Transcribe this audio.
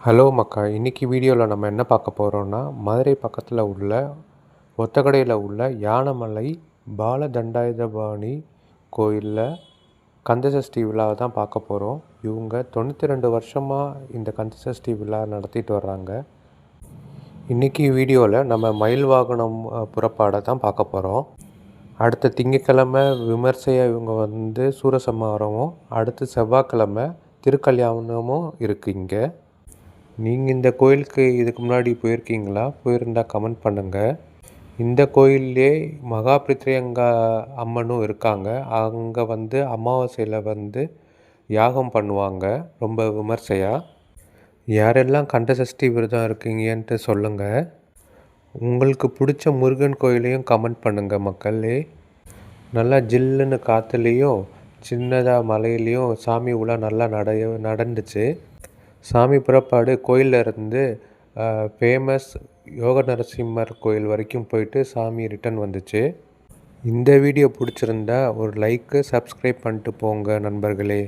Hello மக்கா, இன்றைக்கி வீடியோவில் நம்ம என்ன பார்க்க போகிறோன்னா, மதுரை பக்கத்தில் உள்ள ஒத்தக்கடையில் உள்ள யானமலை பாலதண்டாயுதபாணி கோயிலில் கந்தசஷ்டி விழாவை தான் பார்க்க போகிறோம். இவங்க 92 வருஷமாக இந்த கந்தசஷ்டி விழா நடத்திட்டு வர்றாங்க. இன்றைக்கி வீடியோவில் நம்ம மயில் வாகனம் புறப்பாடை தான் பார்க்க போகிறோம். அடுத்த திங்கட்கிழமை விமர்சையாக இவங்க சூரசம்ஹாரமும், அடுத்து செவ்வாய்க்கிழமை திருக்கல்யாணமும் இருக்குது இங்கே. நீங்கள் இந்த கோயிலுக்கு இதுக்கு முன்னாடி போயிருக்கீங்களா? போயிருந்தால் கமெண்ட் பண்ணுங்கள். இந்த கோயிலே மகாபிரித்யங்கா அம்மனும் இருக்காங்க. அங்கே அமாவாசையில் யாகம் பண்ணுவாங்க ரொம்ப விமர்சையாக. யாரெல்லாம் கந்தசஷ்டி விரதம் இருக்கீங்கன்ட்டு சொல்லுங்கள். உங்களுக்கு பிடிச்ச முருகன் கோயிலையும் கமெண்ட் பண்ணுங்கள் மக்களே. நல்லா ஜில்லுன்னு காற்றுலேயும் சின்னதாக மலையிலையும் சாமி உலா நல்லா நடந்துச்சு. சாமி புறப்பாடு கோயிலில் இருந்து ஃபேமஸ் யோக நரசிம்மர் கோயில் வரைக்கும் போயிட்டு சாமி ரிட்டன் வந்துச்சு. இந்த வீடியோ பிடிச்சிருந்தா ஒரு லைக்கு, சப்ஸ்கிரைப் பண்ணிட்டு போங்க நண்பர்களே.